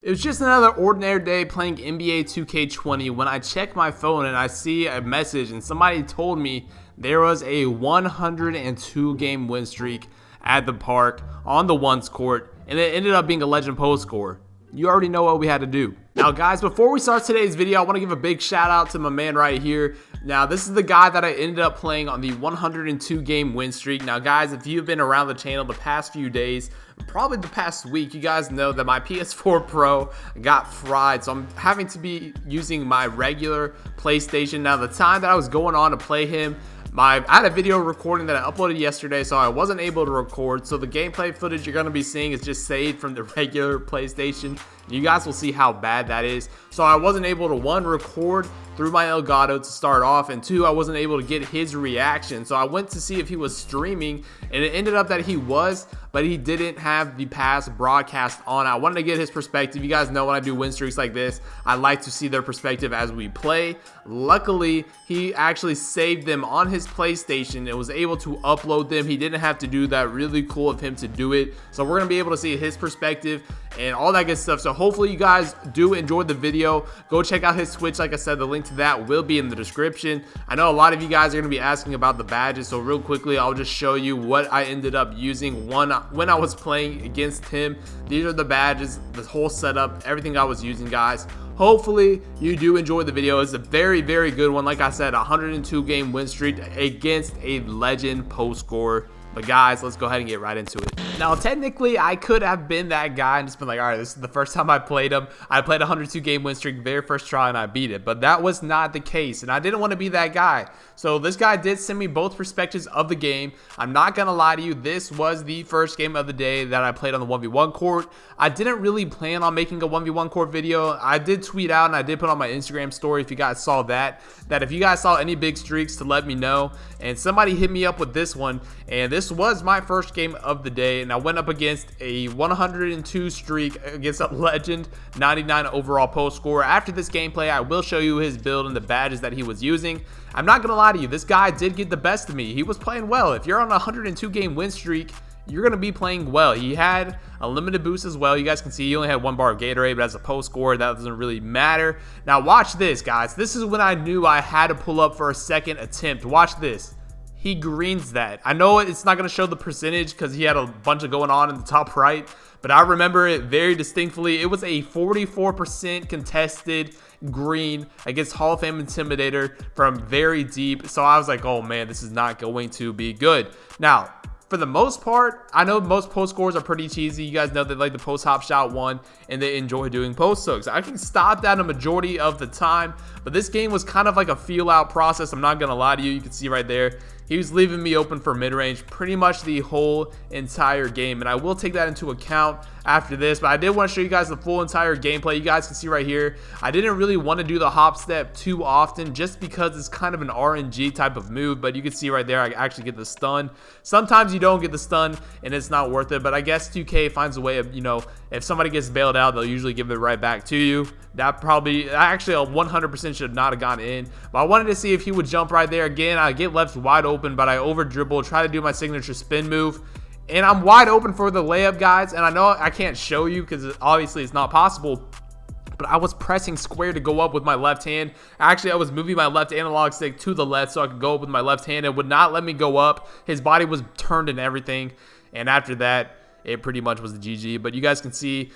It was just another ordinary day playing NBA 2K20 when I check my phone and I see a message and somebody told me there was a 102 game win streak at the park on the ones court, and it ended up being a legend post score. You already know what we had to do. Now guys, before we start today's video, I want to give a big shout out to my man right here. Now this is the guy that I ended up playing on the 102 game win streak. Now guys, if you've been around the channel the past few days, probably the past week, you guys know that my PS4 Pro got fried, so I'm having to be using my regular PlayStation. Now the time that I was going on to play him, I had a video recording that I uploaded yesterday, so I wasn't able to record. So the gameplay footage you're going to be seeing is just saved from the regular PlayStation. You guys will see how bad that is. So I wasn't able to, one, record through my Elgato to start off, and two, I wasn't able to get his reaction. So I went to see if he was streaming, and it ended up that he was, but he didn't have the past broadcast on. I wanted to get his perspective. You guys know when I do win streaks like this, I like to see their perspective as we play. Luckily, he actually saved them on his PlayStation and was able to upload them. He didn't have to do that. Really cool of him to do it. So we're going to be able to see his perspective and all that good stuff. So hopefully you guys do enjoy the video. Go check out his Twitch. Like I said, the link to that will be in the description. I know a lot of you guys are going to be asking about the badges, so real quickly I'll just show you what I ended up using when I was playing against him. These are the badges, the whole setup, everything I was using, guys. Hopefully you do enjoy the video. It's a very good one. Like I said, 102 game win streak against a legend post scorer. But guys, let's go ahead and get right into it. Now, technically, I could have been that guy and just been like, all right, this is the first time I played him. I played a 102 game win streak very first try and I beat it. But that was not the case, and I didn't want to be that guy. So this guy did send me both perspectives of the game. I'm not going to lie to you. This was the first game of the day that I played on the 1v1 court. I didn't really plan on making a 1v1 court video. I did tweet out and I did put on my Instagram story, if you guys saw that if you guys saw any big streaks, to let me know. And somebody hit me up with this one, and this was my first game of the day, and I went up against a 102 streak against a legend 99 overall post scorer. After this gameplay, I will show you his build and the badges that he was using. I'm not gonna lie to you, this guy did get the best of me. He was playing well. If you're on a 102 game win streak, you're going to be playing well. He had a limited boost as well. You guys can see he only had 1 bar of Gatorade, but as a post scorer, that doesn't really matter. Now watch this, guys. This is when I knew I had to pull up for a second attempt. Watch this. He greens that. I know it's not going to show the percentage because he had a bunch of going on in the top right, but I remember it very distinctly. It was a 44% contested green against Hall of Fame Intimidator from very deep. So I was like, oh man, this is not going to be good. Now, for the most part, I know most post scores are pretty cheesy. You guys know they like the post hop shot one and they enjoy doing post hooks. I can stop that a majority of the time, but this game was kind of like a feel out process. I'm not going to lie to you. You can see right there, he was leaving me open for mid-range pretty much the whole entire game, and I will take that into account after this, but I did want to show you guys the full entire gameplay. You guys can see right here, I didn't really want to do the hop step too often just because it's kind of an RNG type of move, but you can see right there, I actually get the stun. Sometimes you don't get the stun and it's not worth it, but I guess 2K finds a way of, you know, if somebody gets bailed out, they'll usually give it right back to you. That probably, actually 100% should not have gone in, but I wanted to see if he would jump right there. Again, I get left wide open, but I over dribble, try to do my signature spin move, and I'm wide open for the layup, guys. And I know I can't show you because obviously it's not possible, but I was pressing square to go up with my left hand. Actually, I was moving my left analog stick to the left so I could go up with my left hand. It would not let me go up. His body was turned and everything, and after that, it pretty much was the GG. But you guys can see,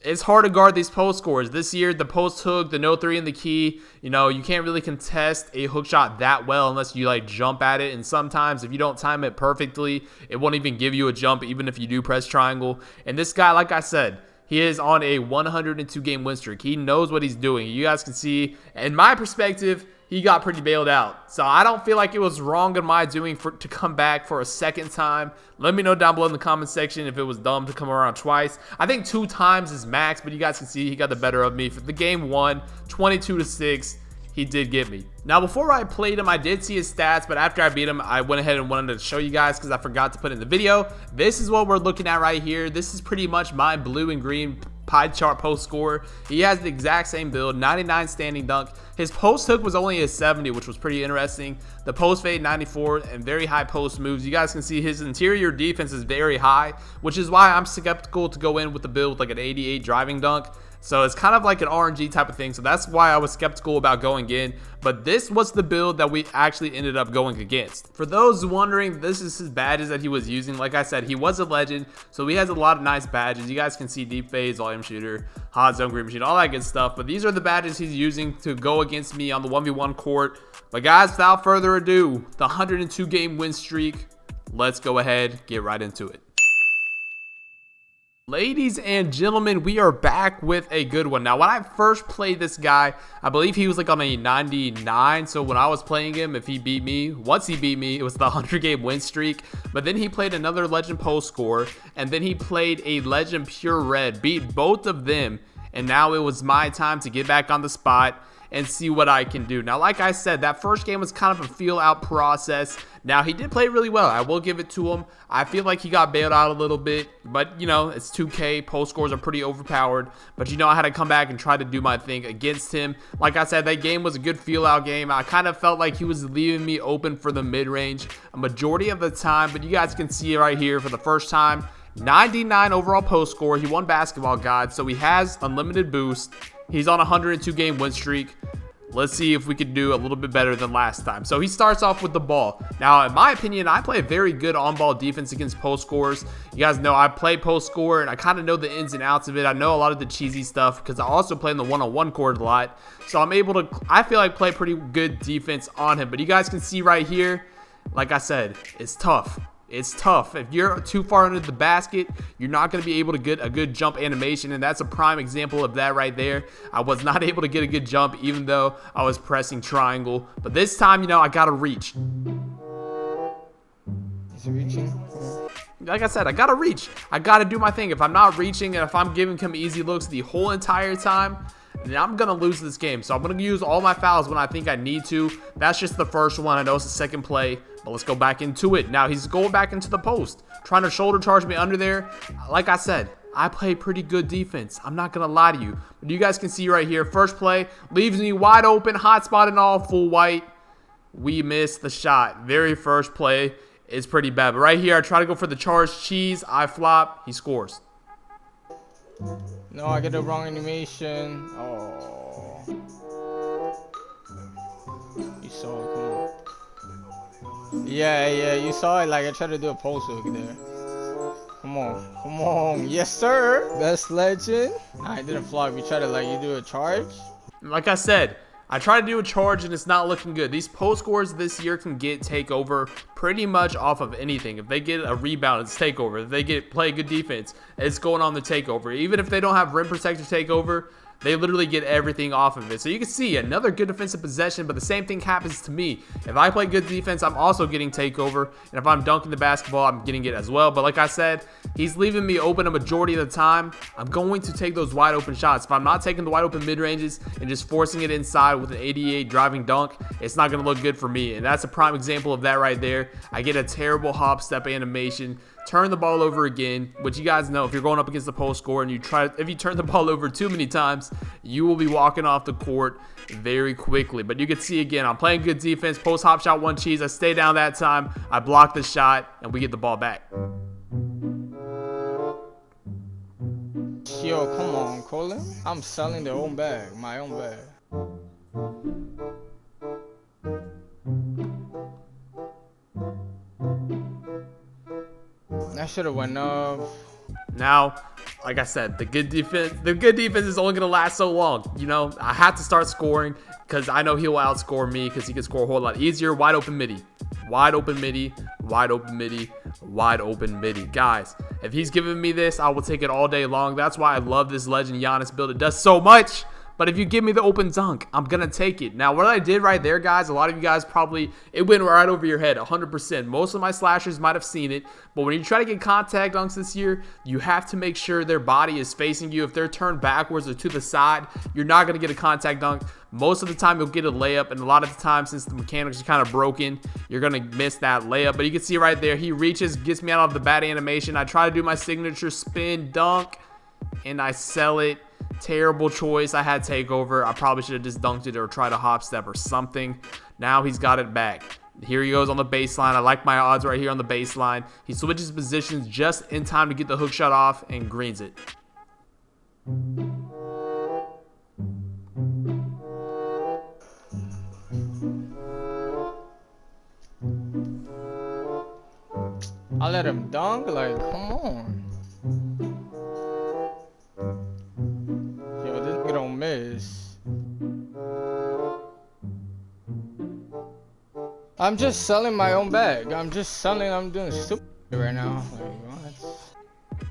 it's hard to guard these post scores. This year, the post hook, the no 3 in the key, you know, you can't really contest a hook shot that well unless you like jump at it. And sometimes if you don't time it perfectly, it won't even give you a jump even if you do press triangle. And this guy, like I said, he is on a 102 game win streak. He knows what he's doing. You guys can see, in my perspective, he got pretty bailed out. So I don't feel like it was wrong in my doing to come back for a second time. Let me know down below in the comment section if it was dumb to come around twice. I think 2 times is max, but you guys can see he got the better of me. For the game 1, 22-6. He did get me. Now, before I played him, I did see his stats, but after I beat him, I went ahead and wanted to show you guys because I forgot to put it in the video. This is what we're looking at right here. This is pretty much my blue and green pie chart post score. He has the exact same build, 99 standing dunk. His post hook was only a 70, which was pretty interesting. The post fade 94 and very high post moves. You guys can see his interior defense is very high, which is why I'm skeptical to go in with the build with like an 88 driving dunk. So it's kind of like an RNG type of thing. So that's why I was skeptical about going in. But this was the build that we actually ended up going against. For those wondering, this is his badges that he was using. Like I said, he was a legend, so he has a lot of nice badges. You guys can see deep phase, volume shooter, hot zone, green machine, all that good stuff. But these are the badges he's using to go against me on the 1v1 court. But guys, without further ado, the 102 game win streak, let's go ahead, get right into it. Ladies and gentlemen, we are back with a good one. Now, when I first played this guy, I believe he was like on a 99. So when I was playing him, if he beat me, once he beat me, it was the 100 game win streak. But then he played another legend post score, and then he played a legend pure red, beat both of them. And now it was my time to get back on the spot and see what I can do. Now, like I said, that first game was kind of a feel out process. Now, he did play really well. I will give it to him. I feel like he got bailed out a little bit, but you know, it's 2K. Post scores are pretty overpowered, but you know, I had to come back and try to do my thing against him. Like I said, that game was a good feel out game. I kind of felt like he was leaving me open for the mid range a majority of the time, but you guys can see it right here for the first time. 99 overall post score. He won basketball god, so he has unlimited boost. He's on a 102 game win streak. Let's see if we could do a little bit better than last time. So he starts off with the ball. Now, in my opinion, I play a very good on-ball defense against post scorers. You guys know I play post score, and I kind of know the ins and outs of it. I know a lot of the cheesy stuff because I also play in the one-on-one court a lot. So I'm able to, I feel like, play pretty good defense on him. But you guys can see right here, like I said, it's tough. It's tough. If you're too far under the basket, you're not going to be able to get a good jump animation, and that's a prime example of that right there. I was not able to get a good jump even though I was pressing triangle. But this time, you know, I got to reach. Is he reaching? Like I said, I got to reach. I got to do my thing. If I'm not reaching and if I'm giving him easy looks the whole entire time, then I'm going to lose this game. So I'm going to use all my fouls when I think I need to. That's just the first one. I know it's the second play, but let's go back into it. Now he's going back into the post, trying to shoulder charge me under there. Like I said, I play pretty good defense. I'm not going to lie to you. But you guys can see right here, first play, leaves me wide open, hot spot and all, full white. We missed the shot. Very first play is pretty bad. But right here, I try to go for the charge cheese. I flop. He scores. No, I get the wrong animation. Oh. You saw it, come on. Yeah, you saw it. Like, I tried to do a post hook there. Come on. Yes, sir. Best legend. Nah, I didn't flop. You try to, like, you do a charge. Like I said, I try to do a charge and it's not looking good. These post scores this year can get takeover pretty much off of anything. If they get a rebound, it's takeover. If they play good defense, it's going on the takeover. Even if they don't have rim protector takeover, they literally get everything off of it. So you can see another good defensive possession, but the same thing happens to me. If I play good defense, I'm also getting takeover. And if I'm dunking the basketball, I'm getting it as well. But like I said, he's leaving me open a majority of the time. I'm going to take those wide open shots. If I'm not taking the wide open mid-ranges and just forcing it inside with an 88 driving dunk, it's not going to look good for me. And that's a prime example of that right there. I get a terrible hop step animation, turn the ball over again, which you guys know if you're going up against the post score and if you turn the ball over too many times, you will be walking off the court very quickly. But you can see again, I'm playing good defense, post hop shot, one cheese. I stay down that time, I block the shot, and we get the ball back. Yo, come on, Colin. I'm selling my own bag. That should have went up. Now, like I said, the good defense is only gonna last so long. You know, I have to start scoring because I know he'll outscore me because he can score a whole lot easier. Wide open midi, wide open midi, wide open midi, wide open midi. Guys, if he's giving me this, I will take it all day long. That's why I love this legend Giannis build. It does so much. But if you give me the open dunk, I'm going to take it. Now, what I did right there, guys, a lot of you guys probably, it went right over your head, 100%. Most of my slashers might have seen it. But when you try to get contact dunks this year, you have to make sure their body is facing you. If they're turned backwards or to the side, you're not going to get a contact dunk. Most of the time, you'll get a layup. And a lot of the time, since the mechanics are kind of broken, you're going to miss that layup. But you can see right there, he reaches, gets me out of the bad animation. I try to do my signature spin dunk, and I sell it. Terrible choice. I had takeover. I probably should have just dunked it or tried a hop step or something. Now he's got it back. Here he goes on the baseline. I like my odds right here on the baseline. He switches positions just in time to get the hook shot off and greens it. let him dunk? Like, come on. Yo, this nigga don't miss. I'm just selling my own bag. I'm doing stupid right now. Like, what?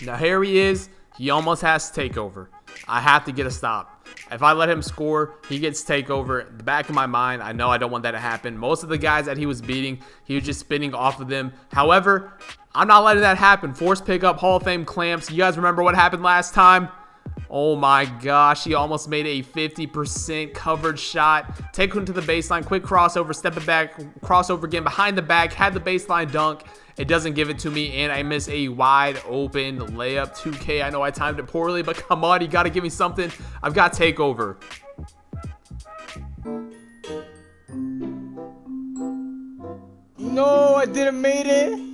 Now here he is. He almost has takeover. I have to get a stop. If I let him score, he gets takeover. In the back of my mind, I know I don't want that to happen. Most of the guys that he was beating, he was just spinning off of them. However, I'm not letting that happen. Force pickup, Hall of Fame clamps. You guys remember what happened last time? Oh my gosh, he almost made a 50% covered shot. Take him to the baseline, quick crossover, step it back, crossover again, behind the back, had the baseline dunk. It doesn't give it to me, and I miss a wide open layup. 2K, I know I timed it poorly, but come on, you got to give me something. I've got takeover. No, I didn't make it.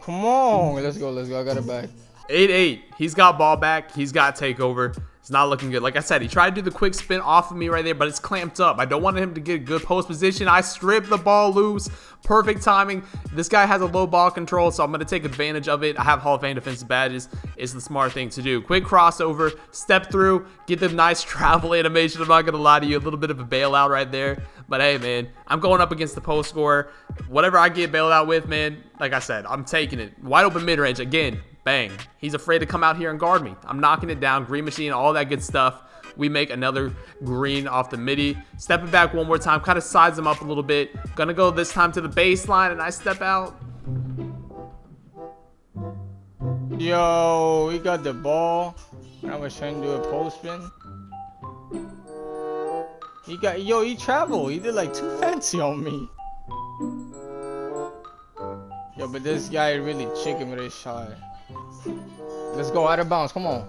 Come on. Let's go. I got it back. 8-8. He's got ball back. He's got takeover. It's not looking good. Like I said, he tried to do the quick spin off of me right there, but it's clamped up. I don't want him to get a good post position. I stripped the ball loose. Perfect timing. This guy has a low ball control, so I'm going to take advantage of it. I have Hall of Fame defensive badges. It's the smart thing to do. Quick crossover, step through, get the nice travel animation. I'm not going to lie to you. A little bit of a bailout right there. But hey, man, I'm going up against the post scorer. Whatever I get bailed out with, man, like I said, I'm taking it. Wide open mid-range again. Bang. He's afraid to come out here and guard me. I'm knocking it down. Green machine, all that good stuff. We make another green off the midi. Step it back one more time. Kind of size him up a little bit. Gonna go this time to the baseline, and I step out. Yo, he got the ball. I was trying to do a post spin. He traveled. He did like too fancy on me. Yo, but this guy really chicken with his shot. Let's go out of bounds. Come on.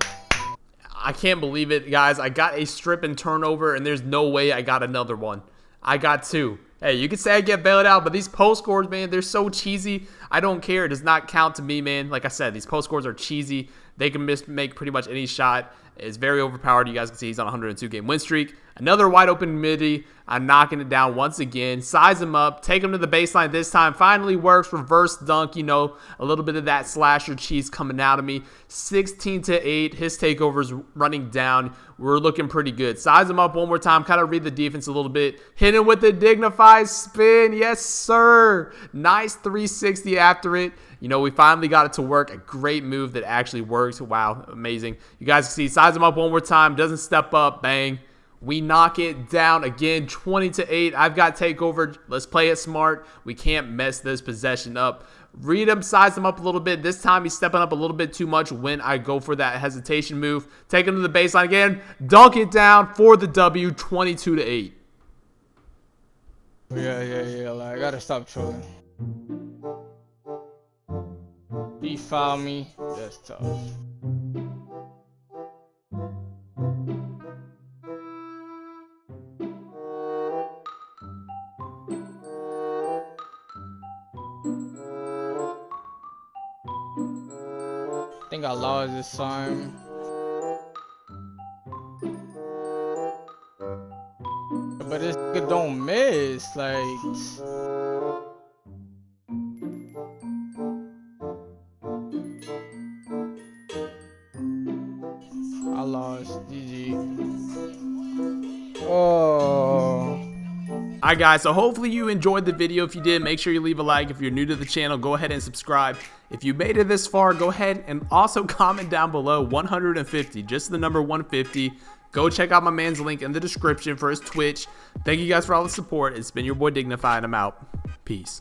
I can't believe it, guys. I got a strip and turnover, and there's no way I got another one. I got two. Hey, you could say I get bailed out, but these post scores, man, they're so cheesy. I don't care. It does not count to me, man. Like I said, these post scores are cheesy. They can make pretty much any shot. It's very overpowered. You guys can see he's on a 102-game win streak. Another wide open midi. I'm knocking it down once again. Size him up. Take him to the baseline this time. Finally works. Reverse dunk. You know, a little bit of that slasher cheese coming out of me. 16-8. His takeover's running down. We're looking pretty good. Size him up one more time. Kind of read the defense a little bit. Hit him with the dignified spin. Yes, sir. Nice 360 after it. You know, we finally got it to work. A great move that actually works. Wow, amazing. You guys can see, size him up one more time. Doesn't step up. Bang. We knock it down again, 20-8. I've got takeover. Let's play it smart. We can't mess this possession up. Read him, size him up a little bit. This time he's stepping up a little bit too much when I go for that hesitation move. Take him to the baseline again. Dunk it down for the W, 22-8. Yeah. Like, I gotta stop trolling. He fouled me. That's tough. I think I lost this time. But this nigga don't miss, like. I lost. GG. Oh. Alright guys, so hopefully you enjoyed the video. If you did, make sure you leave a like. If you're new to the channel, go ahead and subscribe. If you made it this far, go ahead and also comment down below 150, just the number 150. Go check out my man's link in the description for his Twitch. Thank you guys for all the support. It's been your boy Dignified. I'm out. Peace.